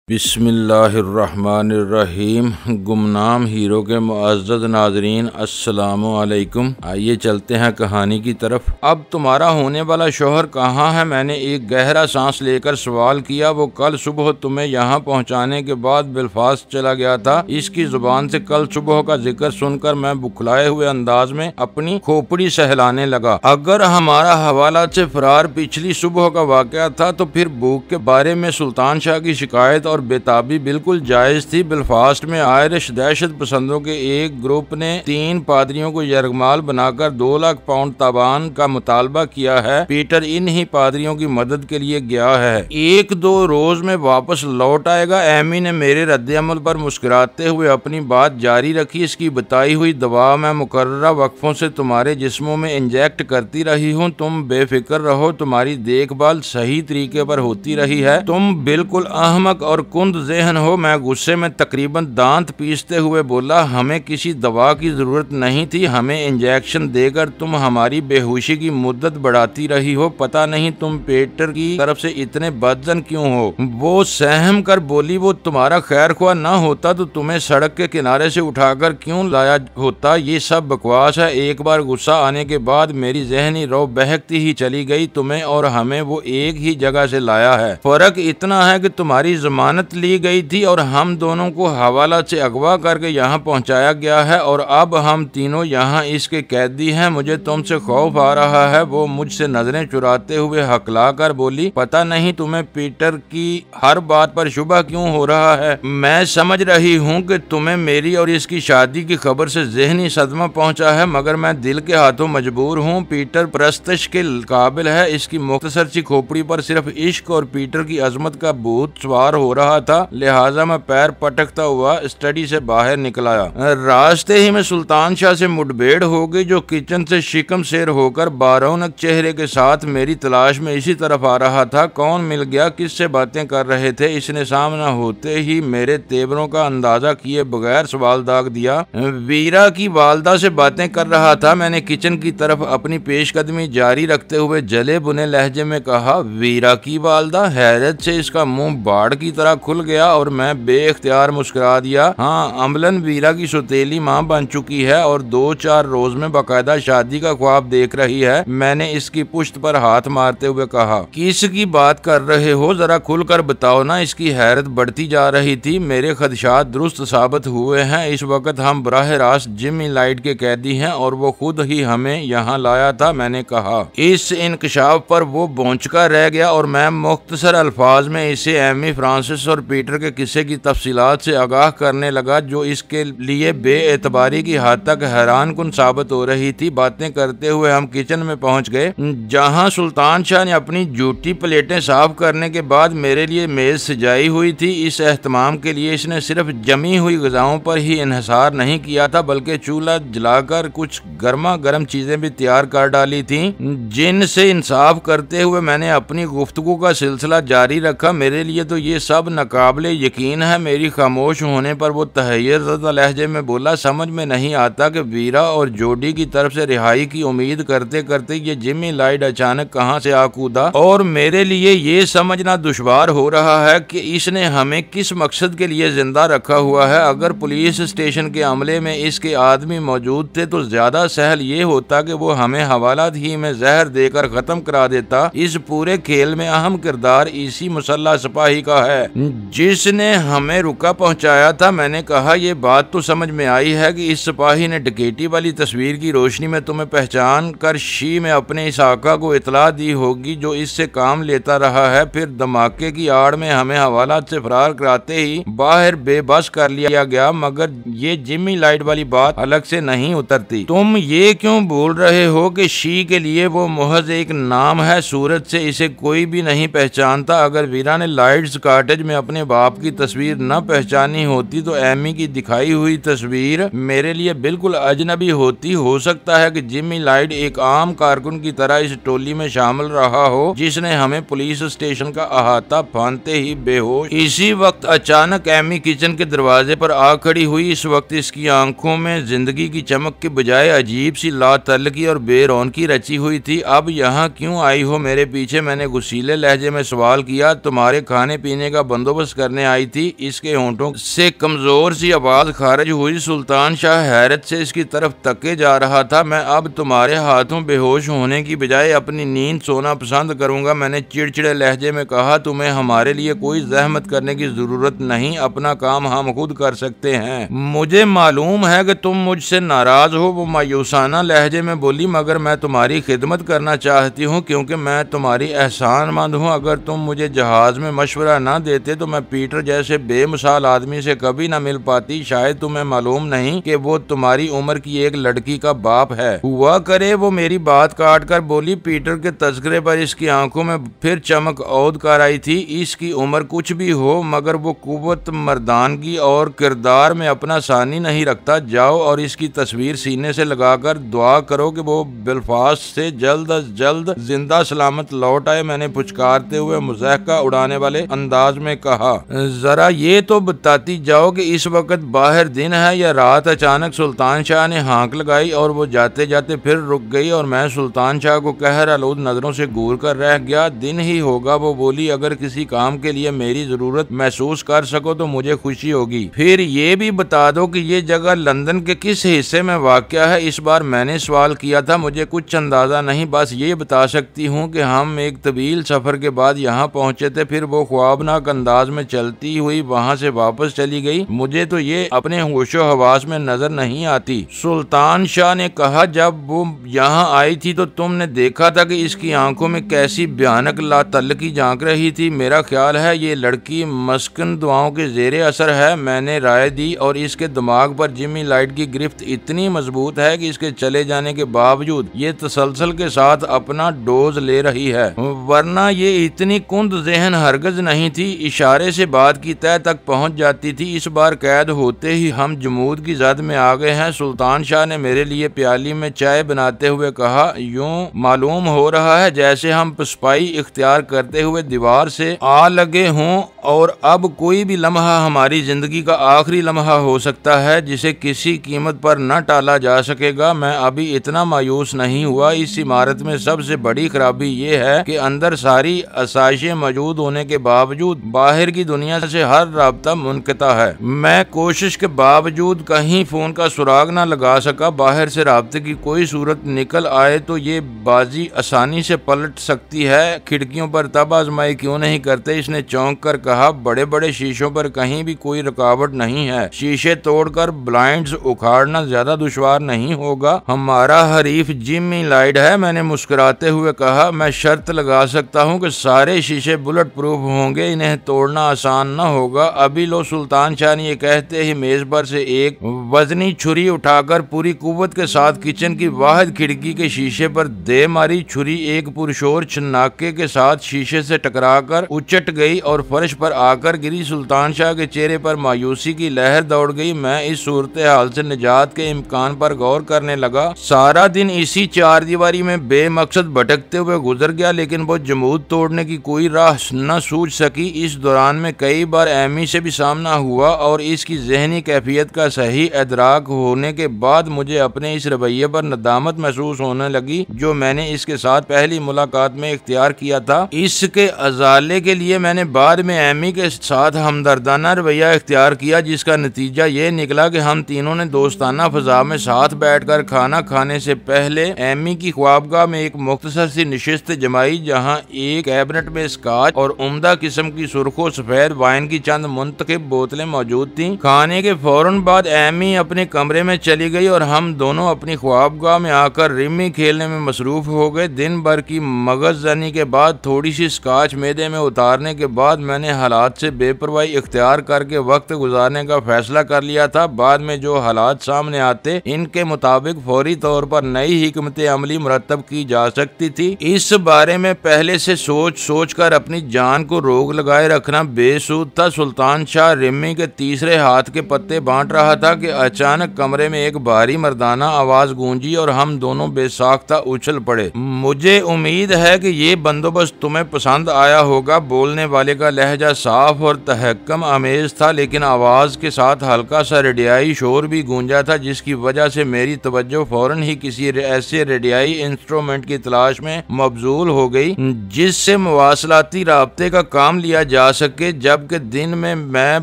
बिस्मिल्लाहिर्रहमानिर्रहीम। गुमनाम हीरो के मुअज़्ज़ज़ नाज़रीन, अस्सलामु अलैकुम। आइए चलते हैं कहानी की तरफ। अब तुम्हारा होने वाला शौहर कहाँ है? मैंने एक गहरा सांस लेकर सवाल किया। वो कल सुबह तुम्हें यहाँ पहुँचाने के बाद बेलफास्ट चला गया था। इसकी जुबान से कल सुबह का जिक्र सुनकर मैं बुखलाए हुए अंदाज में अपनी खोपड़ी सहलाने लगा। अगर हमारा हवाला से फरार पिछली सुबह का वाक़या था तो फिर भूख के बारे में सुल्तान शाह की शिकायत और बेताबी बिल्कुल जायज थी। बेलफास्ट में आयरिश दहशत पसंदों के एक ग्रुप ने 3 पादरियों को यरगमाल बनाकर 2 लाख पाउंड ताबान का मुतालबा किया है। पीटर इन ही पादरियों की मदद के लिए गया है। 1-2 रोज में वापस लौट आएगा। एमी ने मेरे रद्द-ए-अमल पर मुस्कुराते हुए अपनी बात जारी रखी। इसकी बताई हुई दवा मैं मुकर्ररा वक्फों से तुम्हारे जिस्मों में इंजेक्ट करती रही हूँ। तुम बेफिक्र रहो, तुम्हारी देखभाल सही तरीके पर होती रही है। तुम बिल्कुल अहमक और कुंद ज़हन हो। मैं गुस्से में तकरीबन दांत पीसते हुए बोला, हमें किसी दवा की जरूरत नहीं थी। हमें इंजेक्शन देकर तुम हमारी बेहोशी की मुद्दत बढ़ाती रही हो। पता नहीं तुम पीटर की तरफ से इतने बदजन क्यों हो। वो सहम कर बोली, वो तुम्हारा खैर ख्वाह न होता तो तुम्हें सड़क के किनारे से उठाकर क्यों लाया होता। ये सब बकवास है। एक बार गुस्सा आने के बाद मेरी जहनी रो बहकती ही चली गई। तुम्हें और हमें वो एक ही जगह से लाया है। फर्क इतना है कि तुम्हारी जमानत ली गई थी और हम दोनों को हवाला से अगवा करके यहाँ पहुँचाया गया है और अब हम तीनों यहाँ इसके कैदी हैं। मुझे तुमसे खौफ आ रहा है। वो मुझसे नजरें चुराते हुए हकला कर बोली, पता नहीं तुम्हें पीटर की हर बात पर शुबा क्यों हो रहा है। मैं समझ रही हूँ कि तुम्हें मेरी और इसकी शादी की खबर से जहनी सदमा पहुँचा है, मगर मैं दिल के हाथों मजबूर हूँ। पीटर परस्तश के काबिल है। इसकी मुख्तसर सी खोपड़ी पर सिर्फ इश्क और पीटर की अजमत का भूत सवार हो रहा था, लिहाजा मैं पैर पटकता हुआ स्टडी से बाहर निकल आया। रास्ते ही में सुल्तान शाह से मुठभेड़ हो गई, जो किचन से शिकम शेर होकर बारौनक चेहरे के साथ मेरी तलाश में इसी तरफ आ रहा था। कौन मिल गया, किससे बातें कर रहे थे, इसने सामना होते ही मेरे तेवरों का अंदाजा किए बगैर सवाल दाग दिया। वीरा की वालदा से बातें कर रहा था। मैंने किचन की तरफ अपनी पेशकदमी जारी रखते हुए जले बुने लहजे में कहा, वीरा की वालदा। हैरत से इसका मुंह बाढ़ की तरह खुल गया और मैं बेख्तियार मुस्कुरा दिया। हाँ, अमलन वीरा की सौतेली माँ बन चुकी है और 2-4 रोज में बाकायदा शादी का ख्वाब देख रही है। मैंने इसकी पुश्त पर हाथ मारते हुए कहा, किसकी बात कर रहे हो, जरा खुलकर बताओ ना। इसकी हैरत बढ़ती जा रही थी। मेरे खदशात दुरुस्त साबित हुए हैं। इस वक्त हम बराह रास्त जिमी लाइट के कैदी हैं और वो खुद ही हमें यहाँ लाया था। मैंने कहा। इस इंकशाफ पर वो भौंचका रह गया और मैं मुख्तसर अल्फाज में इसे एमी फ्रांसिस और पीटर के किस्से की तफसीलात से आगाह करने लगा, जो इसके लिए बेएतबारी की हद तक हैरानकुन साबित हो रही थी। बातें करते हुए हम किचन में पहुंच गए, जहां सुल्तान शाह ने अपनी जूठी प्लेटें साफ करने के बाद मेरे लिए मेज सजाई हुई थी। इस एहतमाम के लिए इसने सिर्फ जमी हुई ग़िज़ाओं पर ही इन्हिसार नहीं किया था, बल्कि चूल्हा जलाकर कुछ गर्मा गर्म चीजें भी तैयार कर डाली थी, जिनसे इंसाफ करते हुए मैंने अपनी गुफ्तगू का सिलसिला जारी रखा। मेरे लिए तो ये सब नाकाबिले यकीन है। मेरी खामोश होने पर वो तहय्युर लहजे में बोला, समझ में नहीं आता कि वीरा और जोडी की तरफ से रिहाई की उम्मीद करते करते ये जिमी लाइट अचानक कहां से आ कूदा, और मेरे लिए ये समझना दुश्वार हो रहा है कि इसने हमें किस मकसद के लिए जिंदा रखा हुआ है। अगर पुलिस स्टेशन के अमले में इसके आदमी मौजूद थे तो ज्यादा सहल ये होता कि वो हमें हवालात ही में जहर देकर खत्म करा देता। इस पूरे खेल में अहम किरदार इसी मुसल्लह सिपाही का है जिसने हमें रुका पहुंचाया था। मैंने कहा, ये बात तो समझ में आई है कि इस सिपाही ने डकैती वाली तस्वीर की रोशनी में तुम्हें पहचान कर शी में अपने इस आका को इतला दी होगी जो इससे काम लेता रहा है। फिर धमाके की आड़ में हमें हवालात से फरार कराते ही बाहर बेबस कर लिया गया। मगर ये जिमी लाइट वाली बात अलग से नहीं उतरती। तुम ये क्यों बोल रहे हो कि शी के लिए वो महज एक नाम है, सूरत से इसे कोई भी नहीं पहचानता। अगर वीरा ने लाइट्स कॉटेज में अपने बाप की तस्वीर न पहचानी होती तो एमी की दिखाई हुई तस्वीर मेरे लिए बिल्कुल अजनबी होती। हो सकता है कि जिमी लाइट एक आम कारकुन की तरह इस टोली में शामिल रहा हो जिसने हमें पुलिस स्टेशन का अहाता फांदते ही बेहोश। इसी वक्त अचानक एमी किचन के दरवाजे पर आ खड़ी हुई। इस वक्त इसकी आंखों में जिंदगी की चमक के बजाय अजीब सी लातल्लकी और बेरौनकी रची हुई थी। अब यहाँ क्यों आई हो मेरे पीछे? मैंने गुस्सीले लहजे में सवाल किया। तुम्हारे खाने पीने का बंदोबस्त करने आई थी। इसके होंठों से कमजोर सी आवाज खारिज हुई। सुल्तान शाह हैरत से इसकी तरफ तके जा रहा था। मैं अब तुम्हारे हाथों बेहोश होने की बजाय अपनी नींद सोना पसंद करूंगा, मैंने चिड़चिड़े लहजे में कहा। तुम्हें हमारे लिए कोई जहमत करने की जरूरत नहीं, अपना काम हम खुद कर सकते हैं। मुझे मालूम है कि तुम मुझसे नाराज हो, वो मायूसाना लहजे में बोली, मगर मैं तुम्हारी खिदमत करना चाहती हूँ क्योंकि मैं तुम्हारी एहसानमंद हूँ। अगर तुम मुझे जहाज में मशवरा न देते तो मैं पीटर जैसे बेमिसाल आदमी से कभी न मिल पाती। शायद तुम्हें मालूम नहीं कि वो तुम्हारी उम्र की एक लड़की का बाप है। हुआ करे वो मेरी बात काट कर बोली। पीटर के तस्करे पर इसकी आंखों में फिर चमक औद कर आई थी। इसकी उम्र कुछ भी हो मगर वो कुव्वत, मर्दानगी और किरदार में अपना सानी नहीं रखता। जाओ और इसकी तस्वीर सीने से लगाकर दुआ करो कि वो बेलफास्ट से जल्द अज जल्द जिंदा सलामत लौट आए, मैंने पुचकारते हुए मुज़ाहका उड़ाने वाले अंदाज में कहा। जरा ये तो बताती जाओ कि इस वक्त बाहर दिन है या रात। अचानक सुल्तान शाह ने हाँक लगाई और वो जाते जाते फिर रुक गई और मैं सुल्तान शाह को कहर आलूद नजरों से घूर कर रह गया। दिन ही होगा, वो बोली। अगर किसी काम के लिए मेरी जरूरत महसूस कर सको तो मुझे खुशी होगी। फिर ये भी बता दो कि ये जगह लंदन के किस हिस्से में वाक़या है। इस बार मैंने सवाल किया था। मुझे कुछ अंदाजा नहीं, बस ये बता सकती हूँ कि हम एक तवील सफर के बाद यहाँ पहुँचे थे। फिर वो ख्वाबनाक अंदाज में चलती हुई वहाँ से वापस चली गई। मुझे तो ये अपने होशो हवास में नजर नहीं आती। सुल्तान शाह ने कहा, जब वो यहाँ आई थी तो तुमने देखा था कि इसकी आंखों में कैसी भयानक लातल्लकी झांक रही थी। मेरा ख्याल है ये लड़की मस्किन दुआओं के जेरे असर है, मैंने राय दी। और इसके दिमाग पर जिमी लाइट की गिरफ्त इतनी मजबूत है कि इसके चले जाने के बावजूद ये तसलसल के साथ अपना डोज ले रही है, वरना ये इतनी कुंद ज़हन हरगज नहीं थी। इशारे से बात की तह तक पहुंच जाती थी। इस बार कैद होते ही हम जमूद की जद में आ गए हैं। सुल्तान शाह ने मेरे लिए प्याली में चाय बनाते हुए कहा, यूं मालूम हो रहा है जैसे हम पसपाई इख्तियार करते हुए दीवार से आ लगे हों और अब कोई भी लम्हा हमारी जिंदगी का आखिरी लम्हा हो सकता है जिसे किसी कीमत पर न टाला जा सकेगा। मैं अभी इतना मायूस नहीं हुआ। इस इमारत में सबसे बड़ी खराबी ये है कि अंदर सारी आसाइशें मौजूद होने के बावजूद बाहर की दुनिया से हर राब्ता मुनक़ता है। मैं कोशिश के बावजूद कहीं फोन का सुराग न लगा सका। बाहर से राब्ते की कोई सूरत निकल आए तो ये बाजी आसानी से पलट सकती है। खिड़कियों पर तब आजमाई क्यों नहीं करते? इसने चौंक कर कहा। बड़े बड़े शीशों पर कहीं भी कोई रुकावट नहीं है। शीशे तोड़कर ब्लाइंड्स उखाड़ना ज्यादा दुश्वार नहीं होगा। हमारा हरीफ जिमी लाइट है, मैंने मुस्कुराते हुए कहा। मैं शर्त लगा सकता हूँ कि सारे शीशे बुलेट प्रूफ होंगे, इन्हें तोड़ना आसान न होगा। अभी लो। सुल्तान शाह ने ये कहते ही मेज पर से एक वजनी छुरी उठाकर पूरी कुव्वत के साथ किचन की वाहिद खिड़की के शीशे पर दे मारी। छुरी एक पुरशोर छन्नाके के साथ शीशे से टकराकर उचट गई और फर्श पर आकर गिरी। सुल्तान शाह के चेहरे पर मायूसी की लहर दौड़ गई। मैं इस सूरत हाल से निजात के इम्कान पर गौर करने लगा। सारा दिन इसी चार दीवारी में बेमकसद भटकते हुए गुजर गया, लेकिन वो जमूद तोड़ने की कोई राह न सूझ सकी। इस दौरान में कई बार एमी से भी सामना हुआ और इसकी जहनी कैफियत का सही इदराक होने के बाद मुझे अपने इस रवैये पर नदामत महसूस होने लगी जो मैंने इसके साथ पहली मुलाकात में इख्तियार किया था। इसके अजाले के लिए मैंने बाद में एमी के साथ हमदर्दाना रवैया इख्तियार किया, जिसका नतीजा ये निकला कि हम तीनों ने दोस्ताना फजा में साथ बैठकर खाना खाने से पहले एमी की ख्वाबगाह में एक मुख्तसर सी नशिस्त जमाई, जहाँ एक कैबिनेट में स्कॉच और उम्दा किस्म की सुर्खो सफेद वाइन की चंद मुंतखब बोतलें मौजूद थीं। खाने के फौरन बाद एमी अपने कमरे में चली गई और हम दोनों अपनी ख्वाबगाह में आकर रिमी खेलने में मसरूफ हो गए। दिन भर की मगजजनी के बाद थोड़ी सी स्कॉच मैदे में उतारने के बाद मैंने हालात से बेपरवाही इख्तियार करके वक्त गुजारने का फैसला कर लिया था। बाद में जो हालात सामने आते इनके मुताबिक फौरी तौर पर नई हिकमत अमली मुरतब की जा सकती थी। इस बारे में पहले से सोच कर अपनी जान को रोक लगाए रखना बेसूद था। सुल्तान शाह रिमी के तीसरे हाथ के पत्ते बांट रहा था कि अचानक कमरे में एक भारी मर्दाना आवाज गूंजी और हम दोनों बेसाख्ता उछल पड़े। मुझे उम्मीद है कि ये बंदोबस्त तुम्हें पसंद आया होगा। बोलने वाले का लहजा साफ और तहक्कम आमेज था, लेकिन आवाज के साथ हल्का सा रेडियाई शोर भी गूंजा था, जिसकी वजह से मेरी तवज्जो फौरन ही किसी ऐसे रेडियाई इंस्ट्रूमेंट की तलाश में मबजूल हो गई जिससे मवासलाती राब्ते का काम लिया जा जा सके, जबकि दिन में मैं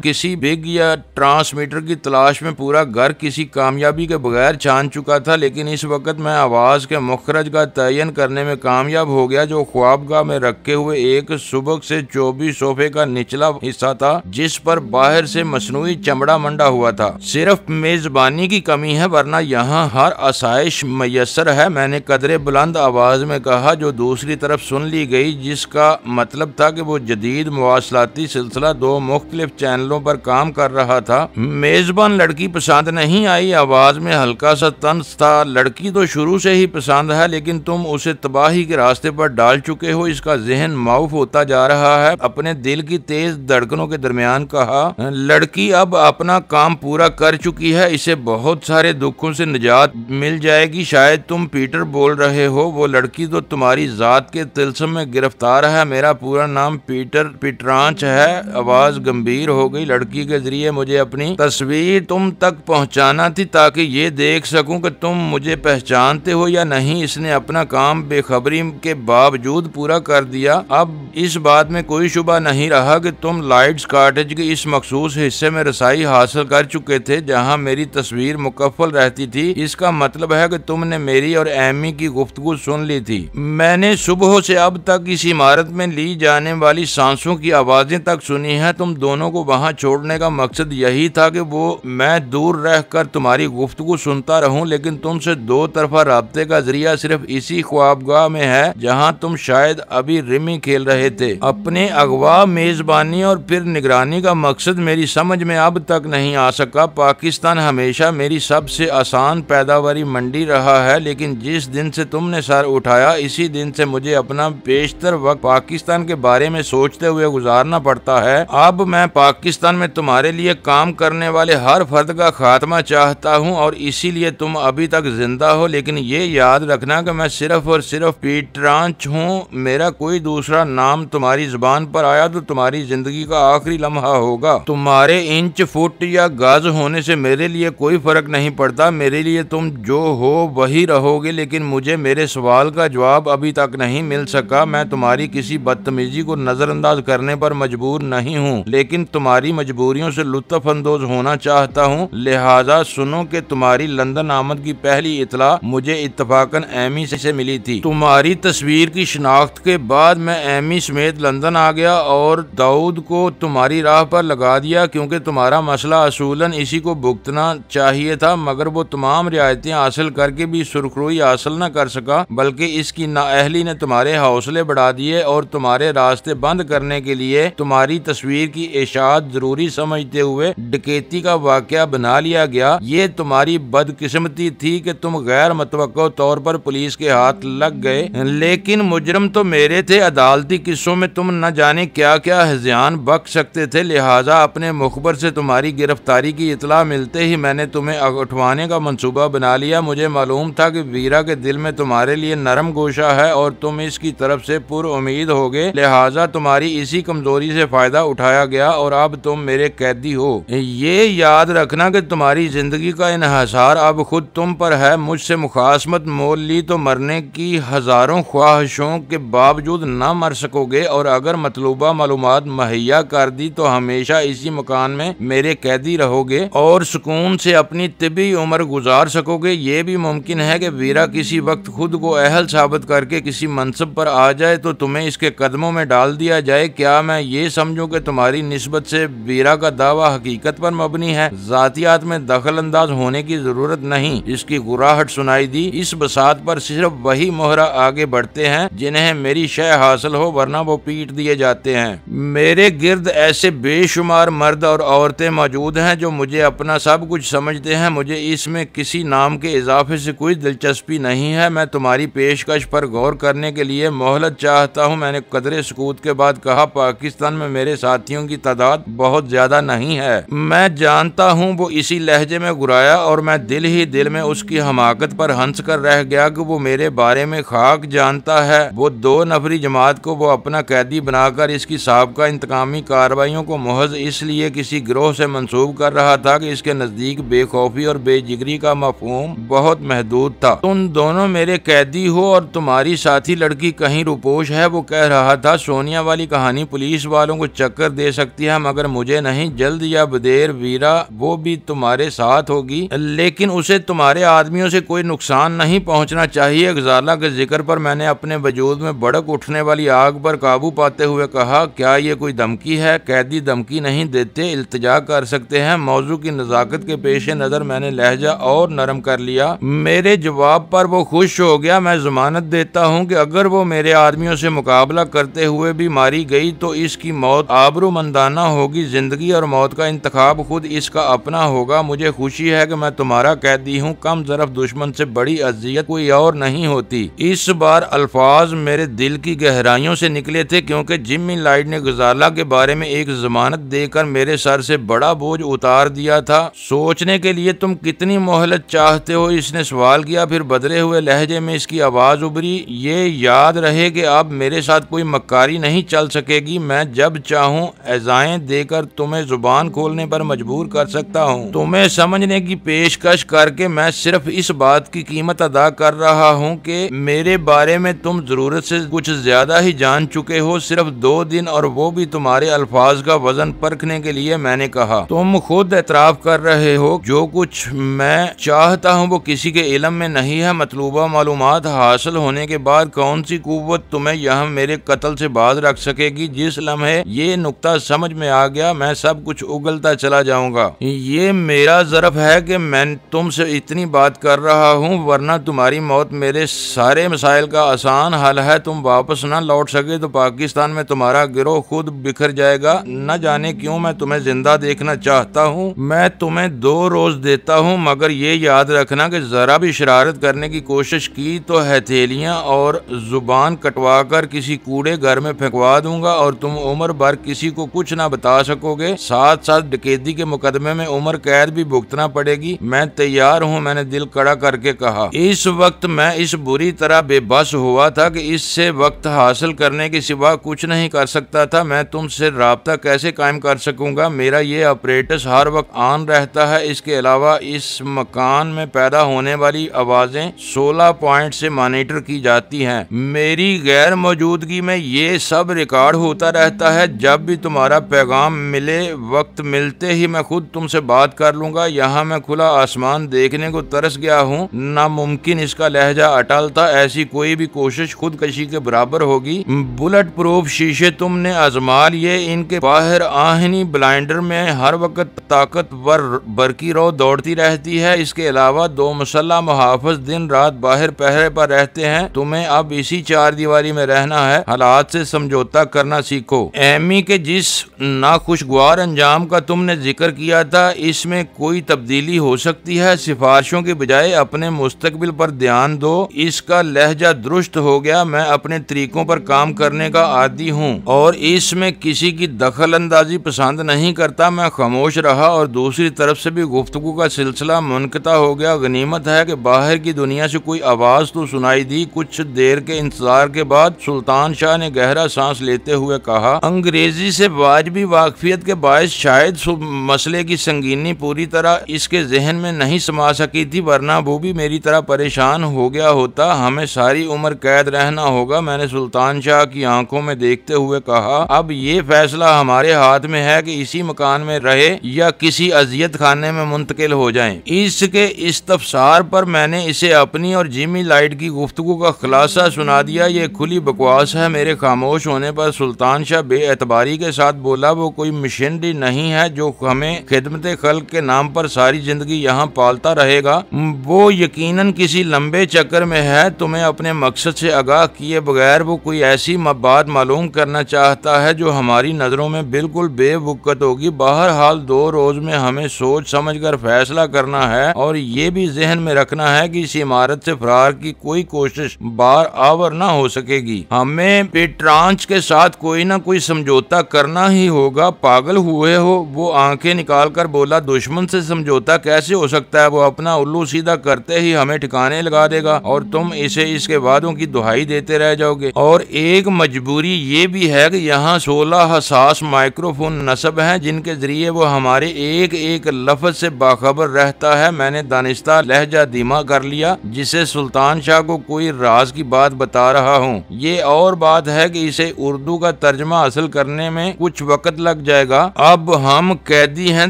किसी बिग या ट्रांसमीटर की तलाश में पूरा घर किसी कामयाबी के बगैर छान चुका था। लेकिन इस वक्त मैं आवाज के मुखरज का तयन करने में कामयाब हो गया, जो ख्वाबगाह में रखे हुए एक सुबह से 24 सोफे का निचला हिस्सा था, जिस पर बाहर से मसनूई चमड़ा मंडा हुआ था। सिर्फ मेजबानी की कमी है, वरना यहाँ हर आसाइश मैसर है, मैंने कदरे बुलंद आवाज में कहा, जो दूसरी तरफ सुन ली गई, जिसका मतलब था कि वो जदीद मवासलाती सिलसिला 2 मुख्तलिफ चैनलों पर काम कर रहा था। मेजबान लड़की पसंद नहीं आई, आवाज में हल्का सा तंज था। लड़की तो शुरू से ही पसंद है, लेकिन तुम उसे तबाही के रास्ते पर डाल चुके हो, इसका जहन माऊफ होता जा रहा है। अपने दिल की तेज धड़कनों के दरमियान कहा, लड़की अब अपना काम पूरा कर चुकी है, इसे बहुत सारे दुखों से निजात मिल जाएगी। शायद तुम पीटर बोल रहे हो। वो लड़की तो तुम्हारी जात के तिलस्म में गिरफ्तार है। मेरा पूरा नाम पीटर पिटरांच है। आवाज गंभीर हो गई। लड़की के जरिए मुझे अपनी तस्वीर तुम तक पहुंचाना थी, ताकि ये देख सकूं कि तुम मुझे पहचानते हो या नहीं। इसने अपना काम बेखबरी के बावजूद पूरा कर दिया। अब इस बात में कोई शुबा नहीं रहा कि तुम लाइट्स कॉटेज के इस मखसूस हिस्से में रसाई हासिल कर चुके थे, जहां मेरी तस्वीर मुकफ्फल रहती थी। इसका मतलब है कि तुमने मेरी और एमी की गुफ्तगू सुन ली थी। मैंने सुबह से अब तक इस इमारत में ली जाने वाली सांसों की आवाजें तक सुनी है। तुम दोनों को वहां छोड़ने का मकसद यही था कि वो मैं दूर रहकर तुम्हारी गुफ्तगू सुनता रहूं, लेकिन तुमसे 2 तरफा राब्ते का जरिया सिर्फ इसी ख्वाबगाह में है, जहां तुम शायद अभी रिमी खेल रहे थे। अपने अगवा, मेजबानी और फिर निगरानी का मकसद मेरी समझ में अब तक नहीं आ सका। पाकिस्तान हमेशा मेरी सबसे आसान पैदावारी मंडी रहा है, लेकिन जिस दिन से तुमने सर उठाया, इसी दिन से मुझे अपना बेशतर वक्त पाकिस्तान के बारे में सोचते हुए गुजारना पड़ता है। अब मैं पाकिस्तान में तुम्हारे लिए काम करने वाले हर फर्द का खात्मा चाहता हूँ, और इसीलिए तुम अभी तक जिंदा हो। लेकिन ये याद रखना कि मैं सिर्फ और सिर्फ पीटरांच हूँ। मेरा कोई दूसरा नाम तुम्हारी जुबान पर आया तो तुम्हारी जिंदगी का आखिरी लम्हा होगा। तुम्हारे इंच, फुट या गज होने से मेरे लिए कोई फर्क नहीं पड़ता। मेरे लिए तुम जो हो वही रहोगे। लेकिन मुझे मेरे सवाल का जवाब अभी तक नहीं मिल सका। मैं तुम्हारी किसी बदतमीजी को नजरअंदाज करने पर मजबूर नहीं हूँ, लेकिन तुम्हारी मजबूरियों से लुत्फ अंदोज होना चाहता हूँ। लिहाजा सुनो कि तुम्हारी लंदन आमद की पहली इतला मुझे इत्तफाकन एमी से मिली थी। तुम्हारी तस्वीर की शिनाख्त के बाद मैं एमी समेत लंदन आ गया और दाऊद को तुम्हारी राह पर लगा दिया, क्योंकि तुम्हारा मसला असूलन इसी को भुगतना चाहिए था। मगर वो तमाम रियायतें हासिल करके भी सुरखरुई हासिल न कर सका, बल्कि इसकी नाअहली ने तुम्हारे हौसले बढ़ा दिए और तुम्हारे रास्ते बंद करने के लिए तुम्हारी तस्वीर की इशाअत जरूरी समझते हुए डकैती का वाकया बना लिया गया। ये तुम्हारी बदकिस्मती थी कि तुम गैर मुतवक्को तौर पर पुलिस के हाथ लग गए, लेकिन मुजरम तो मेरे थे। अदालती किस्सों में तुम न जाने क्या क्या हज़ियान बक सकते थे। लिहाजा अपने मुखबर से तुम्हारी गिरफ्तारी की इतला मिलते ही मैंने तुम्हें उठवाने का मंसूबा बना लिया। मुझे मालूम था कि वीरा के दिल में तुम्हारे लिए नरम गोशा है और तुम इसकी तरफ से पुर उम्मीद होगे। लिहाजा तुम्हारी इसी कमजोरी से फायदा उठाया गया और अब तुम मेरे कैदी हो। ये याद रखना कि तुम्हारी जिंदगी का इन्हिसार अब खुद तुम पर है। मुझसे मुखासमत मोल ली तो मरने की हजारों ख्वाहिशों के बावजूद न मर सकोगे, और अगर मतलूबा मालूमात मुहैया कर दी तो हमेशा इसी मकान में मेरे कैदी रहोगे और सुकून से अपनी तिबी उम्र गुजार सकोगे। ये भी मुमकिन है कि वीरा किसी वक्त खुद को अहल साबित करके किसी मनसब पर आ जाए तो तुम्हें इसके कदमों में डाल दिया जाए। क्या मैं ये समझूं कि तुम्हारी निस्बत से वीरा का दावा हकीकत पर मबनी है? जातियात में दखल अंदाज होने की जरूरत नहीं। इसकी गुराहट सुनाई दी। इस बसात पर सिर्फ वही मोहरा आगे बढ़ते हैं जिन्हें मेरी शय हासिल हो, वरना वो पीट दिए जाते हैं। मेरे गिर्द ऐसे बेशुमार मर्द और औरतें मौजूद हैं जो मुझे अपना सब कुछ समझते हैं। मुझे इसमें किसी नाम के इजाफे से कोई दिलचस्पी नहीं है। मैं तुम्हारी पेशकश पर गौर करने के लिए मोहलत चाहता हूँ। मैंने कदरे सुकूत के बाद कहा, पाकिस्तान में मेरे साथियों की तादाद बहुत ज्यादा नहीं है। मैं जानता हूँ। वो इसी लहजे में गुराया और मैं दिल ही दिल में उसकी हमाकत पर हंस कर रह गया कि वो मेरे बारे में खाक जानता है। वो 2 नफरी जमात को वो अपना कैदी बनाकर इसकी साबका इंतकामी कार्रवाइयों को महज इसलिए किसी गिरोह से मंसूब कर रहा था कि इसके नजदीक बेखौफी और बेजिगरी का मफहूम बहुत महदूद था। तुम दोनों मेरे कैदी हो और तुम्हारी साथी लड़की कहीं रुपोश है। वो कह रहा था, सोनिया वाली कहानी पुलिस पुलिस वालों को चक्कर दे सकती है मगर मुझे नहीं। जल्द या देर वीरा वो भी तुम्हारे साथ होगी, लेकिन उसे तुम्हारे आदमियों से कोई नुकसान नहीं पहुंचना चाहिए। गजाला के जिक्र पर मैंने अपने वजूद में भड़क उठने वाली आग पर काबू पाते हुए कहा, क्या ये कोई धमकी है? कैदी धमकी नहीं देते, इल्तिजा कर सकते हैं। मौजू की नजाकत के पेश नजर मैंने लहजा और नरम कर लिया। मेरे जवाब पर वो खुश हो गया। मैं जमानत देता हूँ कि अगर वो मेरे आदमियों से मुकाबला करते हुए भी मारी गई तो इसकी मौत आबरूमंदाना होगी। जिंदगी और मौत का इंतखाब खुद इसका अपना होगा। मुझे खुशी है कि मैं तुम्हारा कैदी हूँ। कम ज़रफ दुश्मन से बड़ी अजियत कोई और नहीं होती। इस बार अल्फाज मेरे दिल की गहराइयों से निकले थे, क्योंकि जिमी लाइट ने गजाला के बारे में एक जमानत देकर मेरे सर से बड़ा बोझ उतार दिया था। सोचने के लिए तुम कितनी मोहलत चाहते हो? इसने सवाल किया। फिर बदले हुए लहजे में इसकी आवाज उभरी, ये याद रहे कि अब मेरे साथ कोई मक्कारी नहीं चल सकेगी। मैं जब चाहूँ एजाएं देकर तुम्हें जुबान खोलने पर मजबूर कर सकता हूँ। तुम्हें समझने की पेशकश करके मैं सिर्फ इस बात की कीमत अदा कर रहा हूँ कि मेरे बारे में तुम जरूरत से कुछ ज्यादा ही जान चुके हो। सिर्फ 2 दिन, और वो भी तुम्हारे अल्फाज का वजन परखने के लिए। मैंने कहा, तुम खुद एतराफ कर रहे हो जो कुछ मैं चाहता हूँ वो किसी के इल्म में नहीं है। मतलूबा मालूमात हासिल होने के बाद कौन सी कुव्वत तुम्हें यहाँ मेरे कत्ल से बाज रख सकेगी? जिस लम्हे ये नुक्ता समझ में आ गया मैं सब कुछ उगलता चला जाऊंगा। ये मेरा ज़रफ है कि मैं तुमसे इतनी बात कर रहा हूँ, वरना तुम्हारी मौत मेरे सारे मसाइल का आसान हल है। तुम वापस न लौट सके तो पाकिस्तान में तुम्हारा गिरोह खुद बिखर जाएगा। न जाने क्यों मैं तुम्हें जिंदा देखना चाहता हूँ। मैं तुम्हें 2 रोज देता हूँ, मगर ये याद रखना कि जरा भी शरारत करने की कोशिश की तो हथेलियां और जुबान कटवा कर किसी कूड़े घर में फेंकवा दूंगा और तुम उम्र भर किसी को कुछ ना बता सकोगे। साथ साथ डकैती के मुकदमे में उम्र कैद भी भुगतना पड़ेगी। मैं तैयार हूँ, मैंने दिल कड़ा करके कहा। इस वक्त मैं इस बुरी तरह बेबस हुआ था कि इससे वक्त हासिल करने के सिवा कुछ नहीं कर सकता था। मैं तुमसे राब्ता कैसे कायम कर सकूंगा? मेरा ये ऑपरेटस हर वक्त ऑन रहता है। इसके अलावा इस मकान में पैदा होने वाली आवाजें 16 पॉइंट से मॉनिटर की जाती हैं। मेरी गैर मौजूदगी में ये सब रिकॉर्ड होता रहता है। जब भी तुम्हारा पैगाम मिले, वक्त मिलते ही मैं खुद तुमसे बात कर लूंगा। यहाँ मैं खुला आसमान देखने को तरस गया हूँ। नामुमकिन इसका लहजा अटल था। ऐसी कोई भी कोशिश खुदकशी के बराबर होगी। बुलेट प्रूफ शीशे तुमने आजमा लिए। इनके बाहर आहनी ब्लाइंडर में हर वक्त ताकतवर बरकी रो दौड़ती रहती है। इसके अलावा 2 मुसल्ला मुहाफिज दिन रात बाहर पहरे पर रहते हैं। तुम्हें अब इसी 4 दीवारी में रहना है। हालात से समझौता करना सीखो। एमी के जिस नाखुशगवार अंजाम का तुमने जिक्र किया था, इसमें कोई तब्दीली हो सकती है। सिफारिशों के बजाय अपने मुस्तकबिल पर ध्यान दो। इसका लहजा दुरुस्त हो गया। मैं अपने तरीकों पर काम करने का आदी हूँ और इसमें किसी की दखल अंदाजी पसंद नहीं करता। मैं खामोश रहा और दूसरी तरफ से भी गुफ्तगू का सिलसिला मुनक़ता हो गया। गनीमत है कि बाहर की दुनिया से कोई आवाज तो सुनाई दी। कुछ देर के इंतजार के बाद सुल्तान शाह ने गहरा सांस लेते हुए कहा, अंग्रेजी से वाजबी वाकफियत के बायस शायद मसले की संगीनी पूरी तरह इसके जहन में नहीं समा सकी थी, वरना वो भी मेरी तरह परेशान हो गया होता। हमें सारी उम्र कैद रहना होगा। मैंने सुल्तान शाह की आंखों में देखते हुए कहा, अब ये फैसला हमारे हाथ में है कि इसी मकान में रहे या किसी अजियत खाने में मुंतकिल हो जाएं। इसके इस्तफसार पर मैंने इसे अपनी और जिमी लाइट की गुफ्तगू का खुलासा सुना दिया। ये खुली बकवास है। मेरे खामोश होने पर सुल्तान शाह बेएतबारी के साथ बोला, वो कोई मशीनरी नहीं है जो हमें खिदमत खल्क के नाम पर सारी जिंदगी यहाँ पालता रहेगा। वो यकीनन किसी लंबे चक्कर में है। तुम्हें अपने मकसद से आगाह किए बगैर वो कोई ऐसी बात मालूम करना चाहता है जो हमारी नजरों में बिल्कुल बेवकूफ़ होगी। बहरहाल 2 रोज में हमें सोच समझ कर फैसला करना है और ये भी जहन में रखना है कि इस इमारत से फरार की कोई कोशिश बार आवर ना हो सकेगी। हमें पेट्रांच के साथ कोई ना कोई समझौता करना ही होगा। पागल हुए हो? वो आंखें निकाल कर बोला, दुश्मन से समझौता कैसे हो सकता है? वो अपना उल्लू सीधा करते ही हमें ठिकाने लगा देगा और तुम इसे इसके वादों की दुहाई देते रह जाओगे। और एक मजबूरी ये भी है कि यहाँ 16 हसास माइक्रोफोन नस्ब हैं जिनके जरिए वो हमारे एक एक लफ्ज से बाखबर रहता है। मैंने दानिस्ता लहजा धीमा कर लिया, जिसे सुल्तान शाह को कोई राज की बात बता रहा हूँ। ये और बात है कि इसे उर्दू का तर्जमा हासिल करने में कुछ वक्त लग जाएगा। अब हम कैदी हैं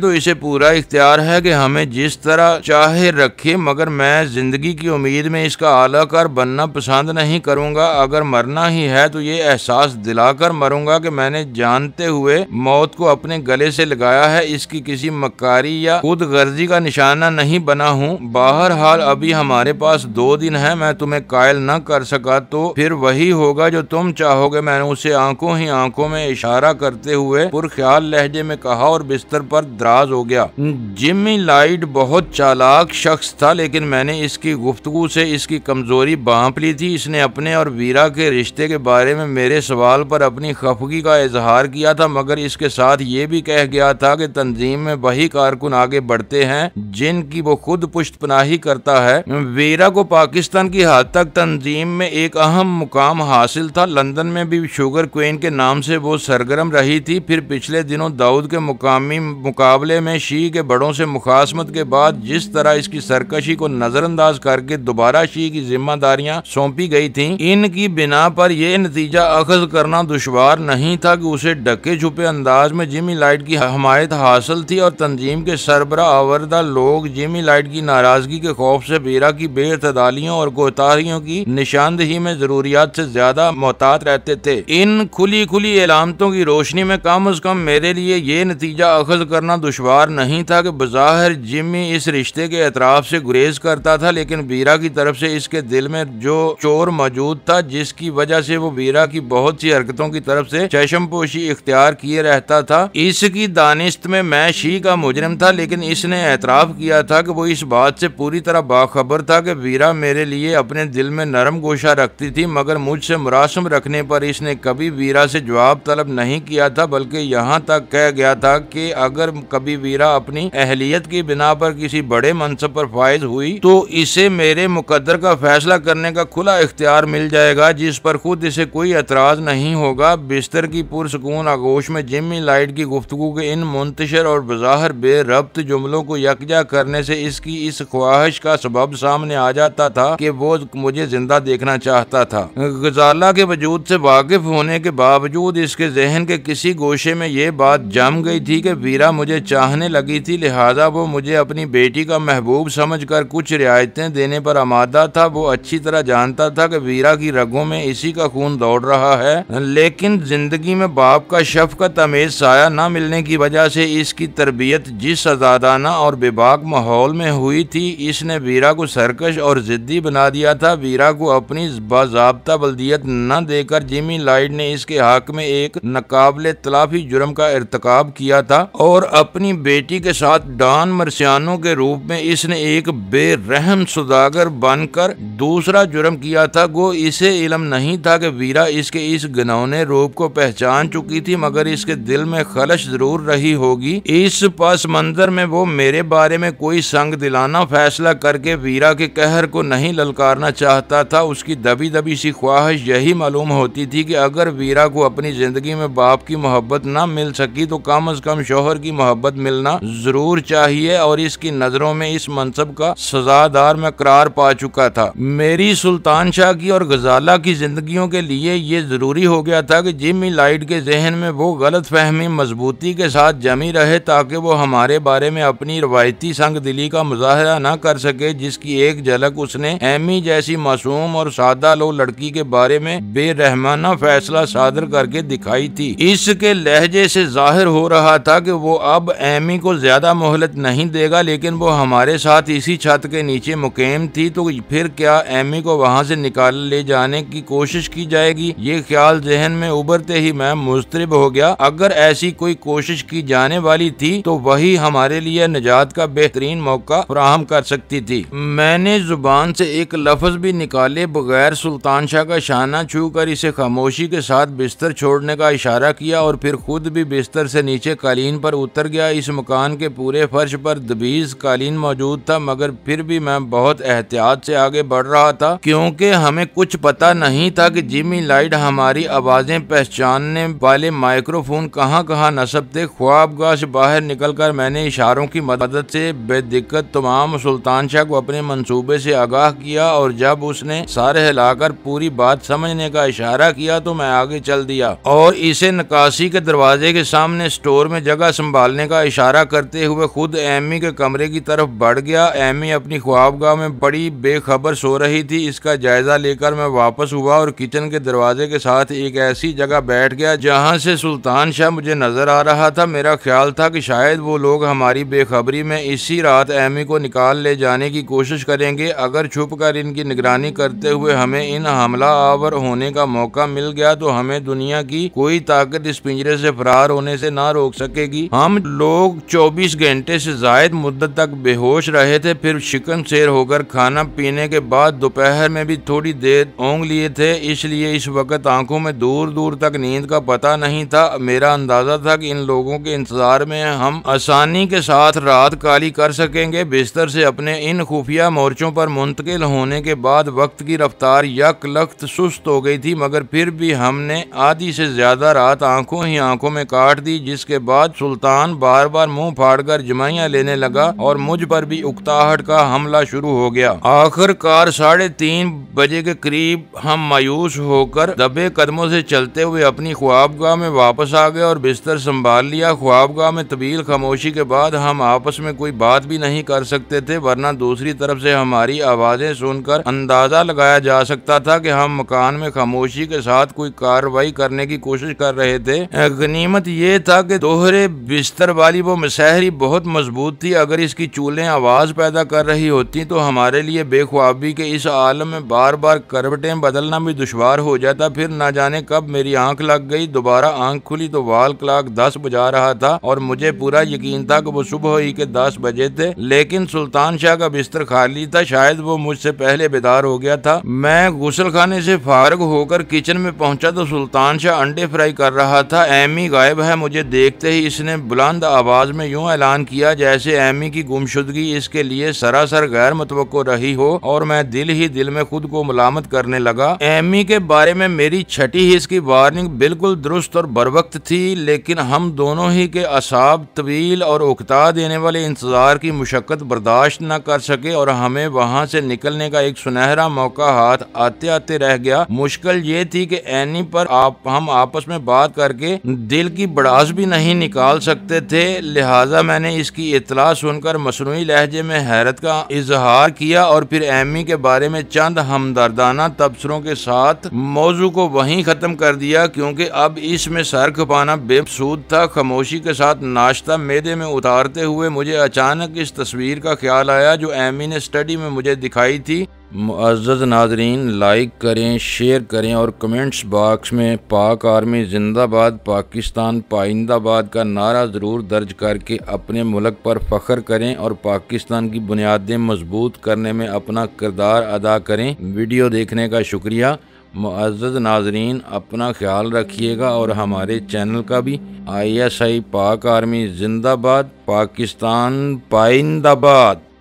तो इसे पूरा इख्तियार है कि हमें जिस तरह चाहे रखे, मगर मैं जिंदगी की उम्मीद में इसका आलाकार बनना पसंद नहीं करूंगा। अगर मरना ही है तो ये एहसास दिलाकर मरूंगा कि मैंने जानते हुए मौत को अपने गले से लगाया है, इसकी किसी मक्कारी या खुद गर्जी का निशाना नहीं बना हूँ। बहरहाल अभी हमारे पास 2 दिन है, मैं तुम्हें कायल न कर सका तो फिर वही होगा जो तुम चाहोगे। मैंने उसे आंखों ही आंखों में इशारा करते हुए पुरख्याल लहजे में कहा और बिस्तर पर दराज हो गया। जिमी लाइट बहुत चालाक शख्स था, लेकिन मैंने इसकी गुफ्तगू से इसकी कमजोरी भांप ली थी। इसने अपने और वीरा के रिश्ते के बारे में मेरे सवाल पर अपनी खफगी का इजहार किया था, मगर इसके साथ ये भी कह गया था कि तंजीम में वही कारकुन आगे बढ़ते हैं जिनकी वो खुद पुष्टपनाही करता है। वीरा को पाकिस्तान की हद तक तंजीम में एक अहम मुकाम हासिल था। लंदन में भी शुगर क्वीन के नाम से वो सरगर्म रही थी। फिर पिछले दिनों दाऊद के मुकामी मुकाबले में शी के बड़ों से मुखासमत के बाद जिस तरह इसकी सरकशी को नजरअंदाज करके दोबारा शी की जिम्मेदारियां सौंपी गई थी, इनकी बिना पर यह नतीजा अखज करना दुश्वार नहीं था कि उसे ढके छुपे अंदाज में जिमी लाइट की हमायत हासिल थी और तंजीम के सरबरा आवरदा लोग जिमी लाइट की नाराजगी के खौफ से वीरा की बेतदालियों और कोताहियों की निशानदही में जरूरियात से ज्यादा मोहतात रहते थे। इन खुली खुली एलामतों की रोशनी में कम अज कम मेरे लिए ये नतीजा अखज करना दुश्वार नहीं था कि बज़ाहिर जिमी इस रिश्ते के एतराफ से गुरेज करता था, लेकिन वीरा की तरफ से इसके दिल में जो चोर मौजूद था, जिसकी वजह से वो वीरा की बहुत सी हरकतों की तरफ से चश्मपोशी इख्तियार किए रहता था। इसकी दानिश्त में मैं शी का मुजरिम था, लेकिन इसने एतराफ किया था कि वो इस बात से पूरी तरह बाखबर था कि वीरा मेरे लिए अपने दिल में नरम गोशा रखती थी, मगर मुझसे मुरासम रखने पर इसने कभी वीरा से जवाब तलब नहीं किया था, बल्कि यहाँ तक कह गया था कि अगर कभी वीरा अपनी अहलियत की बिना पर किसी बड़े मनसब पर फायज हुई तो इसे मेरे मुकद्दर का फैसला करने का खुला इख्तियार मिल जाएगा, जिस पर खुद इसे कोई एतराज नहीं होगा। बिस्तर की पुरसकून आगोश में जिमी लाइट की गुफ्तगू के इन मुंतशिर और बज़ाहिर बेरब्त जुमलों को यकजा करने से इसकी इस ख्वाहिश का सबब सामने आ जाता था कि वो मुझे जिंदा देखना चाहता था। गजाला के वजूद से वाकिफ होने के बावजूद इसके जहन के किसी गोशे में ये बात जम गई थी कि वीरा मुझे चाहने लगी थी, लिहाजा वो मुझे अपनी बेटी का महबूब समझकर कुछ रियायतें देने पर आमादा था। वो अच्छी तरह जानता था कि वीरा की रगों में इसी का खून दौड़ रहा है, लेकिन जिंदगी में बाप का शफकत अमेज साया न मिलने की वजह से इसकी तरबियत जिस आजादाना और बेबाक माहौल में हुई थी, इसने वीरा को सरकश और जिद्दी बना दिया था। वीरा को अपनी बाज़ाब्ता बल्दियत न देकर जिमी लाइट ने इसके हक में एक नाकाबिले तलाफी जुर्म का इर्तिकाब किया था और अपनी बेटी के साथ डॉन मर्सियानो के रूप में इसने एक बेरहम सौदागर बनकर दूसरा जुर्म किया था। गो इसे इल्म नहीं था कि वीरा इसके इस घिनौने रूप को पहचान चुकी थी, मगर इसके दिल में खलश जरूर रही होगी। इस पस मंजर में वो मेरे बारे में कोई संग दिलाना फैसला करके वीरा के कहर को नहीं ललकारना चाहता था। उसकी दबी दबी सी ख्वाहिश यही मालूम होती थी कि अगर वीरा को अपनी जिंदगी में बाप की मोहब्बत न मिल सकी तो कम अज कम शोहर की मोहब्बत मिलना जरूर चाहिए, और इसकी नजरों में इस मनसब का सजादार में करार पा चुका था। मेरी सुल्तान शाह की और गजाला की जिंदगियों के लिए ये जरूरी हो गया था कि जिमी लाइट के जहन में वो गलत फहमी मजबूती के साथ जमी रहे, ताकि वो हमारे बारे में अपनी रवायती संग दिली का मुजाहरा न कर सके, जिसकी एक झलक उसने एमी जैसी मासूम और सादा लो लड़की के बारे में बेरहमाना फैसला सादर करके दिखाई थी। इसके लहजे से जाहिर हो रहा था कि वो अब एमी को ज्यादा मोहलत नहीं देगा, लेकिन वो हमारे साथ इसी छत के नीचे मुकीम थी, तो फिर क्या एमी को वहां से निकाल ले जाने की कोशिश की जाएगी? ये ख्याल जहन में उभरते ही मैं मुस्तरिब हो गया। अगर ऐसी कोई कोशिश की जाने वाली थी तो वही हमारे लिए निजात का बेहतरीन मौका फराहम कर सकती थी। मैंने जुबान से एक लफ्ज भी निकाले बगैर सुल्तान शाह का शाना छू कर इसे खामोशी के साथ बिस्तर छोड़ने का इशारा किया और फिर खुद भी बिस्तर से नीचे कालीन पर उतर गया। इस मकान के पूरे फर्श पर दबीज कालीन मौजूद था, मगर फिर भी मैं बहुत एहतियात से आगे बढ़ रहा था, क्योंकि हमें कुछ पता नहीं था कि जिमी लाइट हमारी आवाजें पहचानने वाले माइक्रोफोन कहाँ कहाँ नस्ब थे। ख्वाबगाह से बाहर निकलकर मैंने इशारों की मदद से बेदिक्कत तमाम सुल्तान शाह को अपने मंसूबे से आगाह किया, और जब उसने सारे हिलाकर पूरी बात समझने का इशारा किया तो मैं आगे चल दिया। दिया और इसे निकासी के दरवाजे के सामने स्टोर में जगह संभालने का इशारा करते हुए खुद एमी के कमरे की तरफ बढ़ गया। एमी अपनी ख्वाबगाह में बड़ी बेखबर सो रही थी। इसका जायजा लेकर मैं वापस हुआ और किचन के दरवाजे के साथ एक ऐसी जगह बैठ गया जहां से सुल्तान शाह मुझे नजर आ रहा था। मेरा ख्याल था कि शायद वो लोग हमारी बेखबरी में इसी रात एमी को निकाल ले जाने की कोशिश करेंगे। अगर छुप कर इनकी निगरानी करते हुए हमें इन हमला आवर होने का मौका मिल गया तो हमें दुनिया की कोई ताकत इस पिंजरे से फरार होने से ना रोक सकेगी। हम लोग 24 घंटे से जायद मुद्दत तक बेहोश रहे थे, फिर शिकन शेर होकर खाना पीने के बाद दोपहर में भी थोड़ी देर ऊँघ लिए थे, इसलिए इस वक्त आंखों में दूर दूर तक नींद का पता नहीं था। मेरा अंदाजा था कि इन लोगों के इंतजार में हम आसानी के साथ रात काली कर सकेंगे। बिस्तर से अपने इन खुफिया मोर्चों पर मुंतकिल होने के बाद वक्त की रफ्तार यकलख्त सुस्त हो गई थी, मगर फिर भी हमने आधी से ज्यादा रात आंखों ही आंखों में काट दी, जिसके बाद सुल्तान बार बार मुंह फाड़कर जमाइयां लेने लगा और मुझ पर भी उकताहट का हमला शुरू हो गया। आखिरकार 3:30 बजे के करीब हम मायूस होकर दबे कदमों से चलते हुए अपनी ख्वाबगाह में वापस आ गए और बिस्तर संभाल लिया। ख्वाबगाह में तवील खामोशी के बाद हम आपस में कोई बात भी नहीं कर सकते थे, वरना दूसरी तरफ से हमारी आवाजें सुनकर अंदाजा लगाया जा सकता था कि हम मकान में खामोशी के साथ कोई कार्रवाई करने की कोशिश कर रहे थे। गनीमत ये था कि दोहरे बिस्तर वाली वो मसहरी बहुत मजबूत थी। अगर इसकी चूलें आवाज पैदा कर रही होती तो हमारे लिए बेख्वाबी के इस आलम में बार बार करवटें बदलना भी दुश्वार हो जाता। फिर न जाने कब मेरी आंख लग गई। दोबारा आंख खुली तो वाल क्लॉक 10 बजा रहा था और मुझे पूरा यकीन था कि वो सुबह ही के 10 बजे थे, लेकिन सुल्तान शाह का बिस्तर खाली था। शायद वो मुझसे पहले बेदार हो गया था। मैं गुसल खाने से फारग होकर किचन में पहुंचा तो सुल्तान शाह अंडे फ्राई कर रहा था। एमी गायब है। मुझे देखते ही इसने बुलंद आवाज में यूं ऐलान किया जैसे एमी की गुमशुदगी इसके लिए सरासर गैर मुतवक्को रही हो, और मैं दिल ही दिल में खुद को मुलामत करने लगा। एमी के बारे में मेरी छठी हिस्स की वार्निंग बिल्कुल दुरुस्त और बरवक्त थी, लेकिन हम दोनों ही के असाब तवील और उकता देने वाले इंतजार की मुशक्कत बर्दाश्त न कर सके और हमें वहां से निकलने का एक सुनहरा मौका हाथ आते आते रह गया। मुश्किल ये थी कि एनी पर हम आपस में बात करके दिल की बड़ास भी नहीं निकाल सकते थे, लिहाजा मैंने इसकी इत्तला सुनकर मसनूई लहजे में हैरत का इजहार किया और फिर एमी के बारे में चंद हमदर्दाना तबसरों के साथ मौजू को वहीं खत्म कर दिया, क्योंकि अब इसमें सर खपाना बेमसूद था। खामोशी के साथ नाश्ता मेदे में उतारते हुए मुझे अचानक इस तस्वीर का ख्याल आया जो एमी ने स्टडी में मुझे दिखाई थी। मुअज़्ज़ज़ नाज़रीन, लाइक करें, शेयर करें और कमेंट्स बॉक्स में पाक आर्मी जिंदाबाद, पाकिस्तान पाइंदाबाद का नारा ज़रूर दर्ज करके अपने मुल्क पर फ़ख्र करें और पाकिस्तान की बुनियादें मजबूत करने में अपना किरदार अदा करें। वीडियो देखने का शुक्रिया। मुअज़्ज़ज़ नाज़रीन, अपना ख्याल रखिएगा और हमारे चैनल का भी। ISI पाक आर्मी जिंदाबाद, पाकिस्तान पाइंदाबाद।